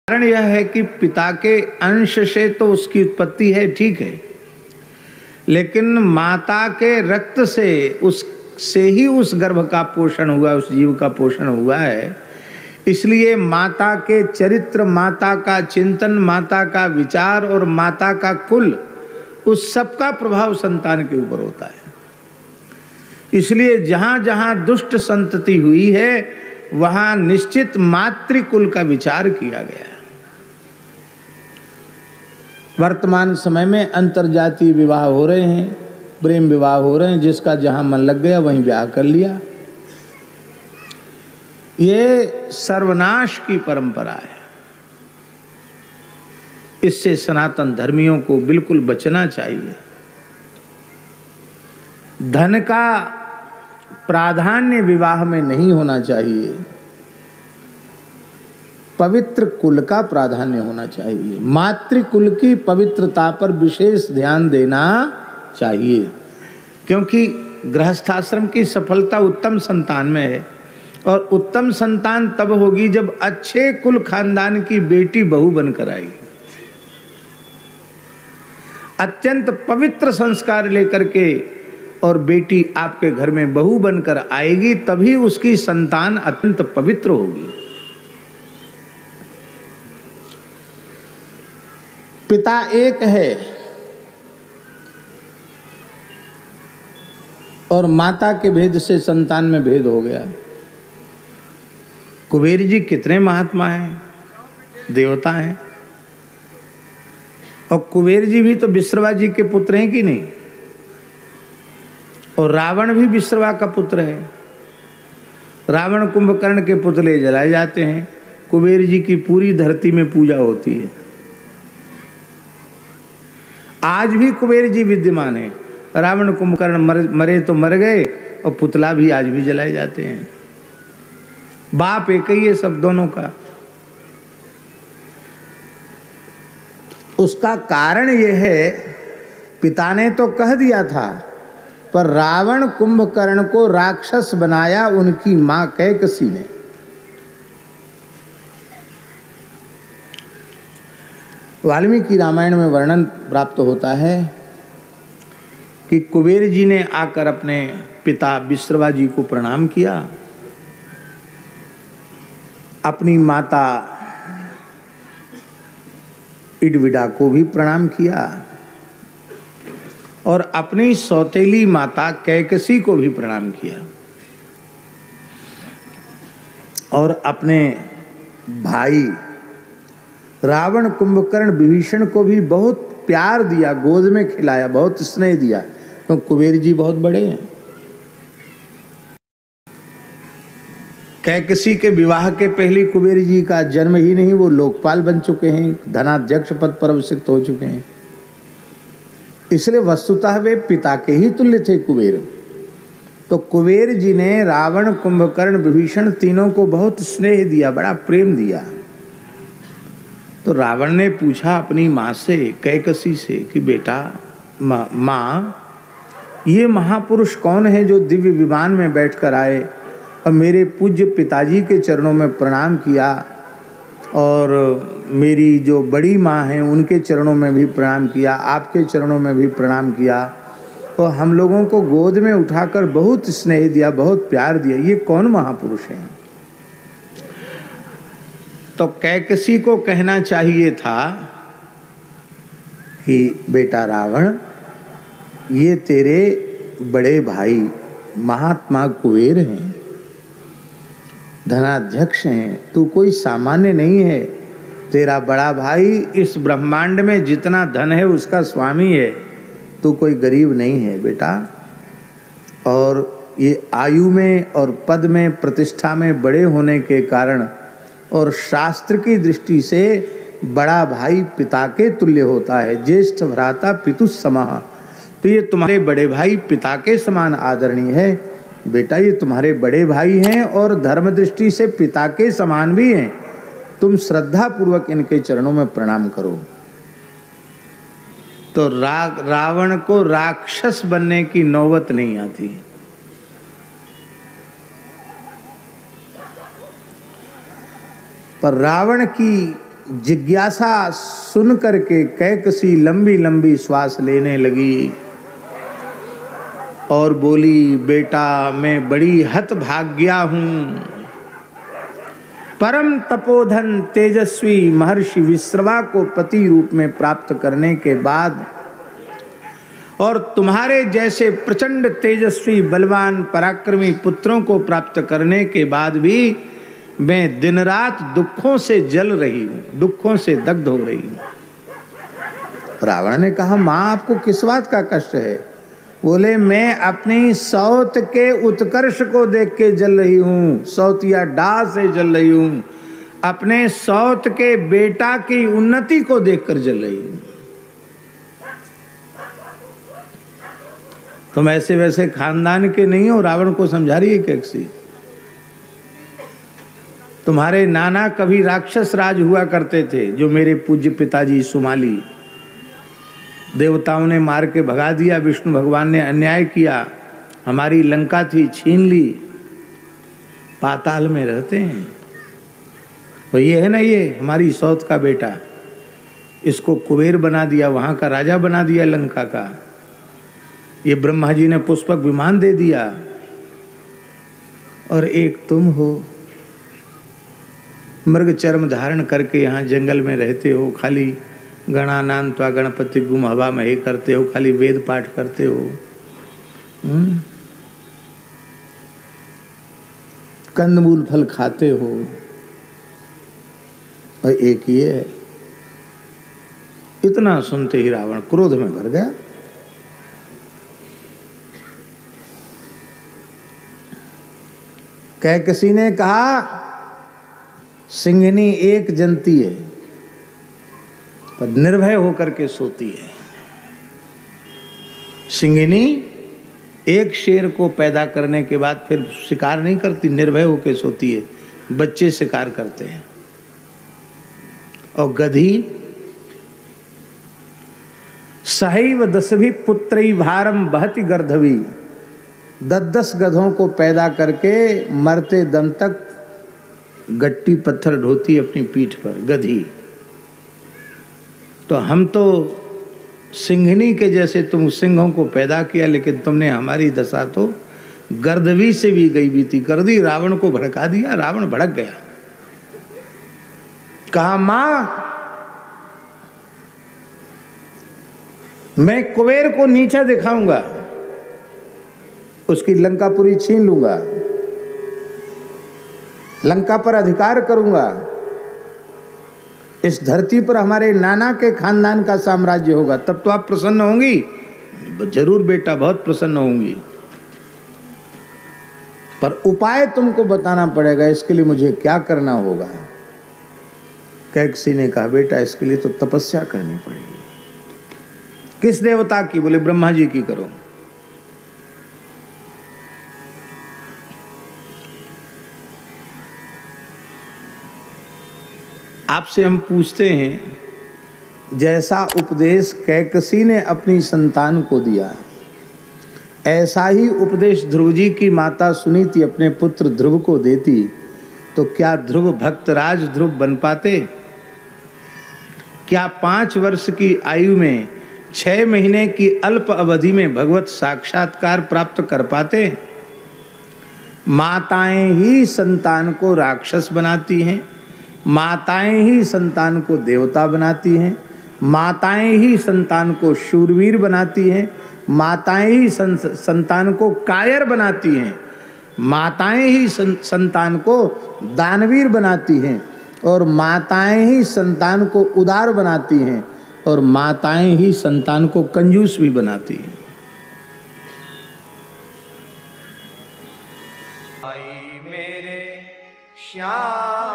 कारण यह है कि पिता के अंश से तो उसकी उत्पत्ति है, ठीक है, लेकिन माता के रक्त से उससे ही उस गर्भ का पोषण हुआ, उस जीव का पोषण हुआ है। इसलिए माता के चरित्र, माता का चिंतन, माता का विचार और माता का कुल, उस सब का प्रभाव संतान के ऊपर होता है। इसलिए जहां जहां दुष्ट संतति हुई है वहां निश्चित मातृकुल का विचार किया गया है। वर्तमान समय में अंतरजातीय विवाह हो रहे हैं, प्रेम विवाह हो रहे हैं, जिसका जहां मन लग गया वहीं ब्याह कर लिया। ये सर्वनाश की परंपरा है। इससे सनातन धर्मियों को बिल्कुल बचना चाहिए। धन का प्राधान्य विवाह में नहीं होना चाहिए, पवित्र कुल का प्राधान्य होना चाहिए। मातृकुल की पवित्रता पर विशेष ध्यान देना चाहिए, क्योंकि गृहस्थाश्रम की सफलता उत्तम संतान में है। और उत्तम संतान तब होगी जब अच्छे कुल खानदान की बेटी बहू बनकर आएगी, अत्यंत पवित्र संस्कार लेकर के, और बेटी आपके घर में बहू बनकर आएगी, तभी उसकी संतान अत्यंत पवित्र होगी। पिता एक है और माता के भेद से संतान में भेद हो गया। कुबेर जी कितने महात्मा हैं, देवता हैं, और कुबेर जी भी तो विश्रवा जी के पुत्र हैं कि नहीं? और रावण भी विश्रवा का पुत्र है। रावण कुंभकर्ण के पुतले जलाए जाते हैं, कुबेर जी की पूरी धरती में पूजा होती है। आज भी कुबेर जी विद्यमान है। रावण कुंभकर्ण मरे तो मर गए, और पुतला भी आज भी जलाए जाते हैं। बाप एक ही है सब दोनों का। उसका कारण यह है, पिता ने तो कह दिया था, पर रावण कुंभकर्ण को राक्षस बनाया उनकी मां कैकसी ने। वाल्मीकि रामायण में वर्णन प्राप्त होता है कि कुबेर जी ने आकर अपने पिता विश्रवा जी को प्रणाम किया, अपनी माता इडविडा को भी प्रणाम किया, और अपनी सौतेली माता कैकसी को भी प्रणाम किया, और अपने भाई रावण कुंभकर्ण विभीषण को भी बहुत प्यार दिया, गोद में खिलाया, बहुत स्नेह दिया। तो कुबेर जी बहुत बड़े हैं। कैकसी के विवाह के पहले कुबेर जी का जन्म ही नहीं, वो लोकपाल बन चुके हैं, धनाध्यक्ष पद पर अभिषिक्त हो चुके हैं। इसलिए वस्तुतः वे पिता के ही तुल्य थे कुबेर। तो कुबेर जी ने रावण कुंभकर्ण विभीषण तीनों को बहुत स्नेह दिया, बड़ा प्रेम दिया। तो रावण ने पूछा अपनी माँ से, कैकसी से, कि बेटा माँ, ये महापुरुष कौन है जो दिव्य विमान में बैठकर आए और मेरे पूज्य पिताजी के चरणों में प्रणाम किया, और मेरी जो बड़ी माँ हैं उनके चरणों में भी प्रणाम किया, आपके चरणों में भी प्रणाम किया, और हम लोगों को गोद में उठाकर बहुत स्नेह दिया, बहुत प्यार दिया, ये कौन महापुरुष हैं? तो कैकसी को कहना चाहिए था कि बेटा रावण, ये तेरे बड़े भाई महात्मा कुबेर हैं, धनाध्यक्ष हैं, तू कोई सामान्य नहीं है। तेरा बड़ा भाई इस ब्रह्मांड में जितना धन है उसका स्वामी है, तू कोई गरीब नहीं है बेटा। और ये आयु में और पद में, प्रतिष्ठा में बड़े होने के कारण, और शास्त्र की दृष्टि से बड़ा भाई पिता के तुल्य होता है। ज्येष्ठ भ्राता पितु समः। तो ये तुम्हारे बड़े भाई पिता के समान आदरणीय है बेटा, ये तुम्हारे बड़े भाई हैं और धर्म दृष्टि से पिता के समान भी हैं। तुम श्रद्धा पूर्वक इनके चरणों में प्रणाम करो। तो रावण को राक्षस बनने की नौबत नहीं आती। पर रावण की जिज्ञासा सुन करके कैकसी लंबी लंबी श्वास लेने लगी और बोली, बेटा मैं बड़ी हतभाग्या हूं। परम तपोधन तेजस्वी महर्षि विश्रवा को पति रूप में प्राप्त करने के बाद और तुम्हारे जैसे प्रचंड तेजस्वी बलवान पराक्रमी पुत्रों को प्राप्त करने के बाद भी मैं दिन रात दुखों से जल रही हूं, दुखों से दग्ध हो रही हूं। रावण ने कहा, मां आपको किस बात का कष्ट है? बोले, मैं अपनी सौत के उत्कर्ष को देख के जल रही हूं, सौतिया डा से जल रही हूं, अपने सौत के बेटा की उन्नति को देखकर जल रही हूं। तुम ऐसे वैसे खानदान के नहीं हो, रावण को समझा रही है कैकसी। तुम्हारे नाना कभी राक्षस राज हुआ करते थे, जो मेरे पूज्य पिताजी सुमाली, देवताओं ने मार के भगा दिया, विष्णु भगवान ने अन्याय किया, हमारी लंका थी छीन ली, पाताल में रहते हैं। तो ये है ना, ये हमारी सौत का बेटा, इसको कुबेर बना दिया, वहां का राजा बना दिया लंका का। ये ब्रह्मा जी ने पुष्पक विमान दे दिया, और एक तुम हो, मृग चर्म धारण करके यहाँ जंगल में रहते हो, खाली गणानान त्वा गणपति गुम हवा में ही करते हो, खाली वेद पाठ करते हो, कंदमूल फल खाते हो, और एक ये है। इतना सुनते ही रावण क्रोध में भर गया। कैकसी ने कहा, सिंहनी एक जनती है पर निर्भय होकर के सोती है। सिंहनी एक शेर को पैदा करने के बाद फिर शिकार नहीं करती, निर्भय होकर सोती है, बच्चे शिकार करते हैं। और गधी सहैव दसभि पुत्री भारम बहति गर्धवी, 10-10 गधों को पैदा करके मरते दम तक गट्टी पत्थर ढोती अपनी पीठ पर गधी। तो हम तो सिंहनी के जैसे तुम सिंहों को पैदा किया, लेकिन तुमने हमारी दशा तो गर्दवी से भी गई बीती कर दी, रावण को भड़का दिया। रावण भड़क गया, कहा, मां मैं कुबेर को नीचा दिखाऊंगा, उसकी लंकापुरी छीन लूंगा, लंका पर अधिकार करूंगा, इस धरती पर हमारे नाना के खानदान का साम्राज्य होगा, तब तो आप प्रसन्न होंगी? जरूर बेटा, बहुत प्रसन्न होंगी, पर उपाय तुमको बताना पड़ेगा, इसके लिए मुझे क्या करना होगा? कैकसी ने कहा, बेटा इसके लिए तो तपस्या करनी पड़ेगी। किस देवता की? बोले ब्रह्मा जी की करो। आपसे हम पूछते हैं, जैसा उपदेश कैकसी ने अपनी संतान को दिया, ऐसा ही उपदेश ध्रुव जी की माता सुनीति अपने पुत्र ध्रुव को देती, तो क्या ध्रुव भक्तराज ध्रुव बन पाते? क्या 5 वर्ष की आयु में 6 महीने की अल्प अवधि में भगवत साक्षात्कार प्राप्त कर पाते? माताएं ही संतान को राक्षस बनाती हैं, माताएं ही संतान को देवता बनाती हैं, माताएं ही संतान को शूरवीर बनाती हैं, माताएं ही संतान को कायर बनाती हैं, माताएं ही संतान को दानवीर बनाती हैं, और माताएं ही संतान को उदार बनाती हैं, और माताएं ही संतान को कंजूस भी बनाती हैं। आई मेरे श्याम